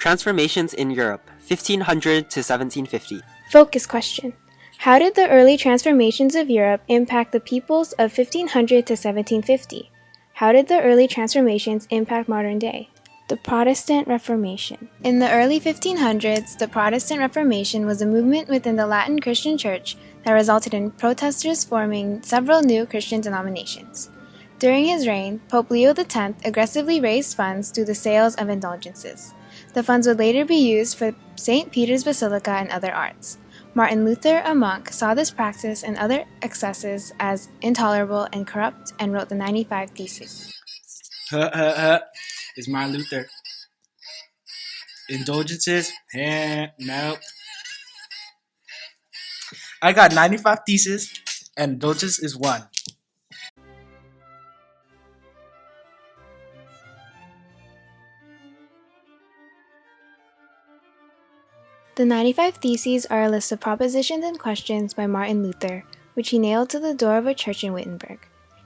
Transformations in Europe, 1500 to 1750. Focus question. How did the early transformations of Europe impact the peoples of 1500 to 1750? How did the early transformations impact modern day? The Protestant Reformation. In the early 1500s, the Protestant Reformation was a movement within the Latin Christian Church that resulted in protesters forming several new Christian denominations. During his reign, Pope Leo X aggressively raised funds through the sales of indulgences. The funds would later be used for St. Peter's Basilica and other arts. Martin Luther, a monk, saw this practice and other excesses as intolerable and corrupt and wrote the 95 Theses. It's Martin Luther. Indulgences? Nope. I got 95 Theses, and indulgence is one. The 95 Theses are a list of propositions and questions by Martin Luther, which he nailed to the door of a church in Wittenberg.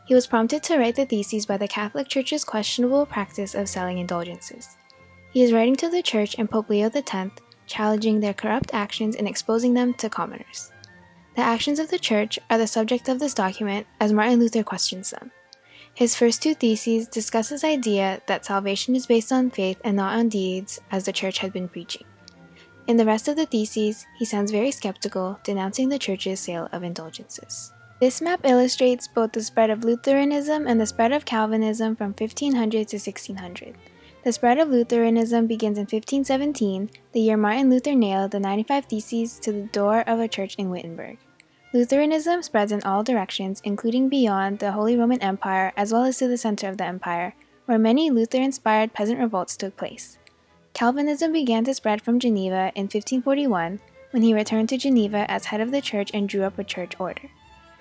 He was prompted to write the theses by the Catholic Church's questionable practice of selling indulgences. He is writing to the Church and Pope Leo X, challenging their corrupt actions and exposing them to commoners. The actions of the Church are the subject of this document, as Martin Luther questions them. His first two theses discuss his idea that salvation is based on faith and not on deeds, as the Church had been preaching. In the rest of the theses, he sounds very skeptical, denouncing the Church's sale of indulgences. This map illustrates both the spread of Lutheranism and the spread of Calvinism from 1500 to 1600. The spread of Lutheranism begins in 1517, the year Martin Luther nailed the 95 Theses to the door of a church in Wittenberg. Lutheranism spreads in all directions, including beyond the Holy Roman Empire as well as to the center of the empire, where many Luther-inspired peasant revolts took place. Calvinism began to spread from Geneva in 1541, when he returned to Geneva as head of the church and drew up a church order.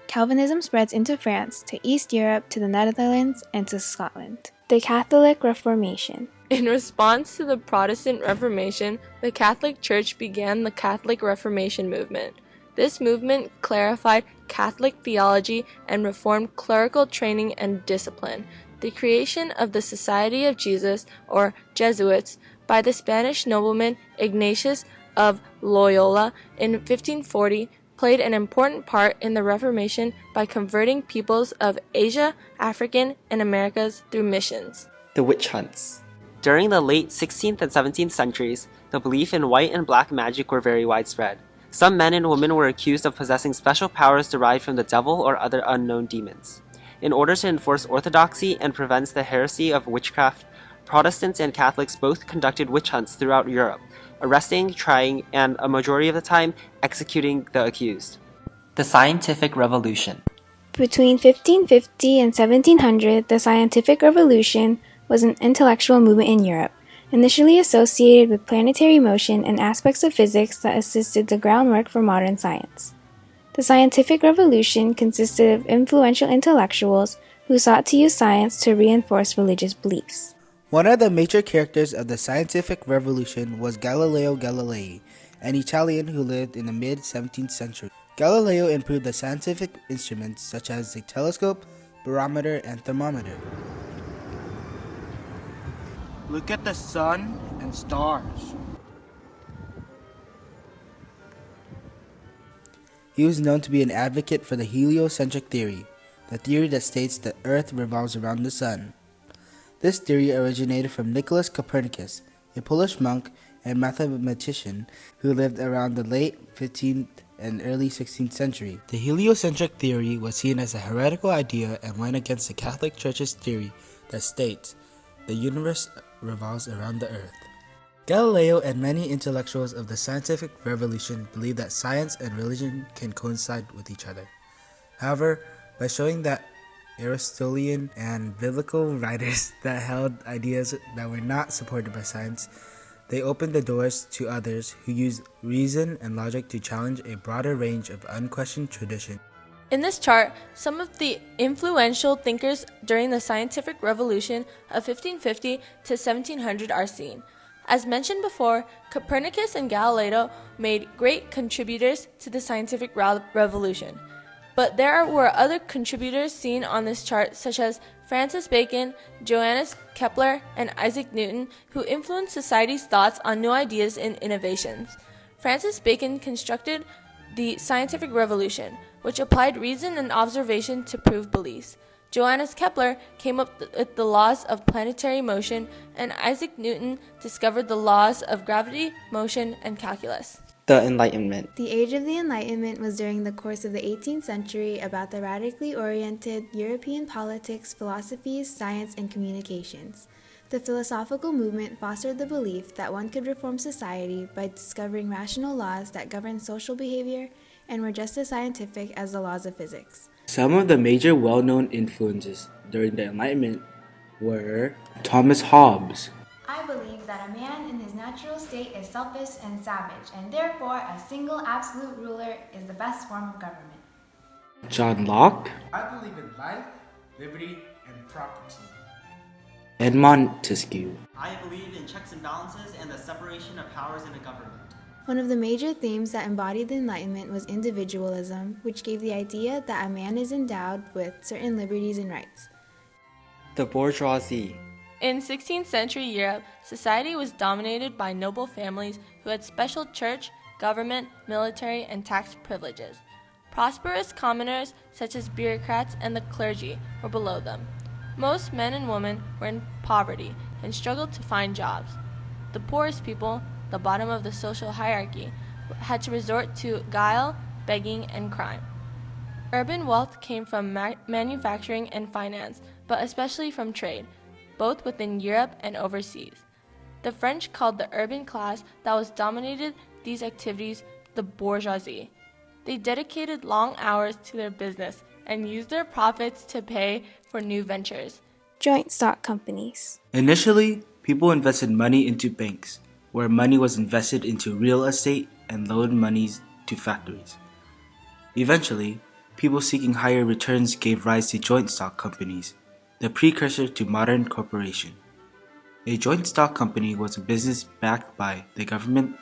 Calvinism spreads into France, to East Europe, to the Netherlands, and to Scotland. The Catholic Reformation. In response to the Protestant Reformation, the Catholic Church began the Catholic Reformation movement. This movement clarified Catholic theology and reformed clerical training and discipline. The creation of the Society of Jesus, or Jesuits, by the Spanish nobleman Ignatius of Loyola in 1540 played an important part in the Reformation by converting peoples of Asia, African, and Americas through missions. The witch hunts. During the late 16th and 17th centuries, the belief in white and black magic were very widespread. Some men and women were accused of possessing special powers derived from the devil or other unknown demons. In order to enforce orthodoxy and prevent the heresy of witchcraft, Protestants and Catholics both conducted witch hunts throughout Europe, arresting, trying, and a majority of the time, executing the accused. The Scientific Revolution. Between 1550 and 1700, the Scientific Revolution was an intellectual movement in Europe, initially associated with planetary motion and aspects of physics that assisted the groundwork for modern science. The Scientific Revolution consisted of influential intellectuals who sought to use science to reinforce religious beliefs. One of the major characters of the Scientific Revolution was Galileo Galilei, an Italian who lived in the mid-17th century. Galileo improved the scientific instruments such as the telescope, barometer, and thermometer. Look at the sun and stars. He was known to be an advocate for the heliocentric theory, the theory that states the Earth revolves around the sun. This theory originated from Nicholas Copernicus, a Polish monk and mathematician who lived around the late 15th and early 16th century. The heliocentric theory was seen as a heretical idea and went against the Catholic Church's theory that states the universe revolves around the Earth. Galileo and many intellectuals of the Scientific Revolution believed that science and religion can coincide with each other. However, by showing that Aristotelian and biblical writers that held ideas that were not supported by science, they opened the doors to others who used reason and logic to challenge a broader range of unquestioned tradition. In this chart, some of the influential thinkers during the Scientific Revolution of 1550 to 1700 are seen. As mentioned before, Copernicus and Galileo made great contributors to the Scientific Revolution. But there were other contributors seen on this chart, such as Francis Bacon, Johannes Kepler, and Isaac Newton, who influenced society's thoughts on new ideas and innovations. Francis Bacon constructed the scientific revolution, which applied reason and observation to prove beliefs. Johannes Kepler came up with the laws of planetary motion, and Isaac Newton discovered the laws of gravity, motion, and calculus. The Enlightenment. The Age of the Enlightenment was during the course of the 18th century about the radically oriented European politics, philosophies, science, and communications. The philosophical movement fostered the belief that one could reform society by discovering rational laws that govern social behavior and were just as scientific as the laws of physics. Some of the major well-known influences during the Enlightenment were Thomas Hobbes, I believe that a man in his natural state is selfish and savage, and therefore a single absolute ruler is the best form of government. John Locke, I believe in life, liberty, and property. and Montesquieu. I believe in checks and balances and the separation of powers in a government. One of the major themes that embodied the Enlightenment was individualism, which gave the idea that a man is endowed with certain liberties and rights. The bourgeoisie. In 16th century Europe, society was dominated by noble families who had special church, government, military, and tax privileges. Prosperous commoners, such as bureaucrats and the clergy, were below them. Most men and women were in poverty and struggled to find jobs. The poorest people, the bottom of the social hierarchy, had to resort to guile, begging, and crime. Urban wealth came from manufacturing and finance, but especially from trade, both within Europe and overseas. The French called the urban class that was dominated these activities the bourgeoisie. They dedicated long hours to their business and used their profits to pay for new ventures. Joint stock companies. Initially, people invested money into banks, where money was invested into real estate and loaned monies to factories. Eventually, people seeking higher returns gave rise to joint stock companies, the precursor to modern corporation. A joint stock company was a business backed by the government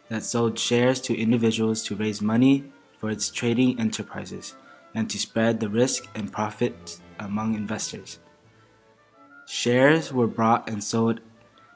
that sold shares to individuals to raise money for its trading enterprises and to spread the risk and profits among investors. Shares were bought and sold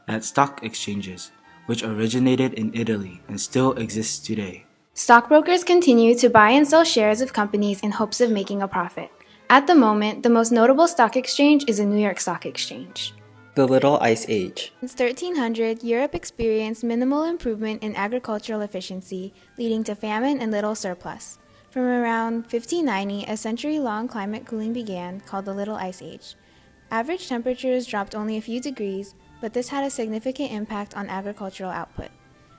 at stock exchanges, which originated in Italy and still exists today. Stockbrokers continue to buy and sell shares of companies in hopes of making a profit. At the moment, the most notable stock exchange is the New York Stock Exchange. The Little Ice Age. Since 1300, Europe experienced minimal improvement in agricultural efficiency, leading to famine and little surplus. From around 1590, a century-long climate cooling began, called the Little Ice Age. Average temperatures dropped only a few degrees, but this had a significant impact on agricultural output.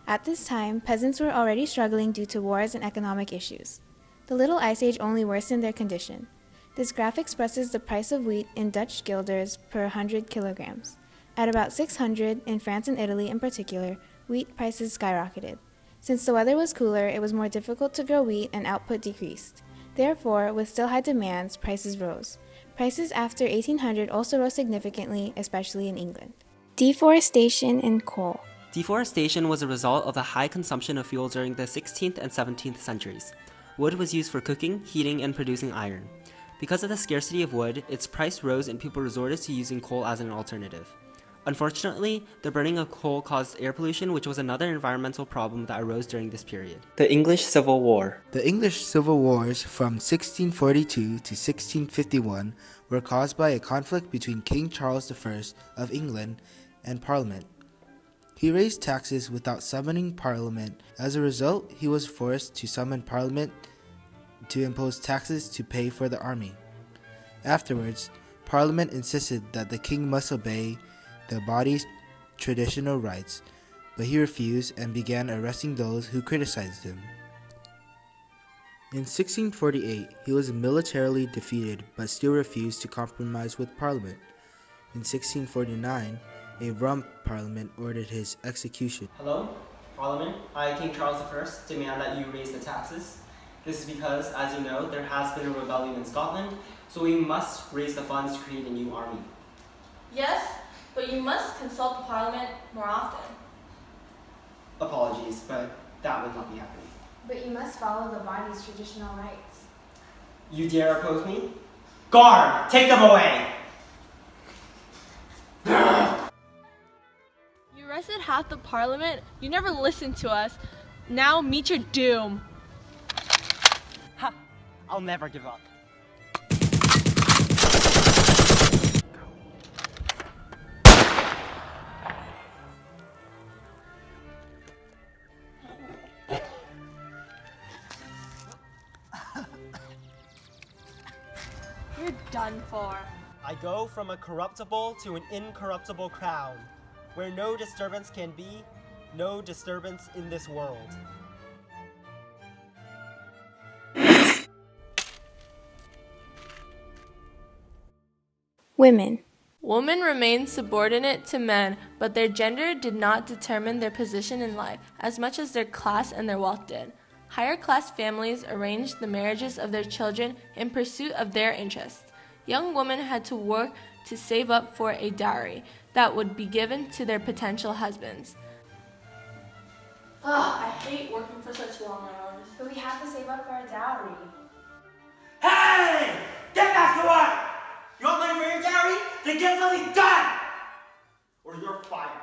At this time, peasants were already struggling due to wars and economic issues. The Little Ice Age only worsened their condition. This graph expresses the price of wheat in Dutch guilders per 100 kilograms. At about 600, in France and Italy in particular, wheat prices skyrocketed. Since the weather was cooler, it was more difficult to grow wheat and output decreased. Therefore, with still high demands, prices rose. Prices after 1800 also rose significantly, especially in England. Deforestation and coal. Deforestation was a result of the high consumption of fuel during the 16th and 17th centuries. Wood was used for cooking, heating, and producing iron. Because of the scarcity of wood, its price rose and people resorted to using coal as an alternative. Unfortunately, the burning of coal caused air pollution, which was another environmental problem that arose during this period. The English Civil War. The English Civil Wars from 1642 to 1651 were caused by a conflict between King Charles I of England and Parliament. He raised taxes without summoning Parliament. As a result, he was forced to summon Parliament to impose taxes to pay for the army. Afterwards, Parliament insisted that the king must obey the body's traditional rights, but he refused and began arresting those who criticized him. In 1648, he was militarily defeated but still refused to compromise with Parliament. In 1649, a rump Parliament ordered his execution. Hello, Parliament. I, King Charles I, demand that you raise the taxes. This is because, as you know, there has been a rebellion in Scotland, so we must raise the funds to create a new army. Yes, but you must consult the Parliament more often. Apologies, but that would not be happening. But you must follow the body's traditional rights. You dare oppose me? Guard, take them away! path of parliament, you never listened to us. Now meet your doom. Ha! I'll never give up. You're done for. I go from a corruptible to an incorruptible crown, where no disturbance can be, no disturbance in this world. Women. Women remained subordinate to men, but their gender did not determine their position in life as much as their class and their wealth did. Higher class families arranged the marriages of their children in pursuit of their interests. Young women had to work to save up for a dowry that would be given to their potential husbands. I hate working for such long hours. But we have to save up for our dowry. Hey! Get back to work! You want money for your dowry? Then get something done! Or you're fired.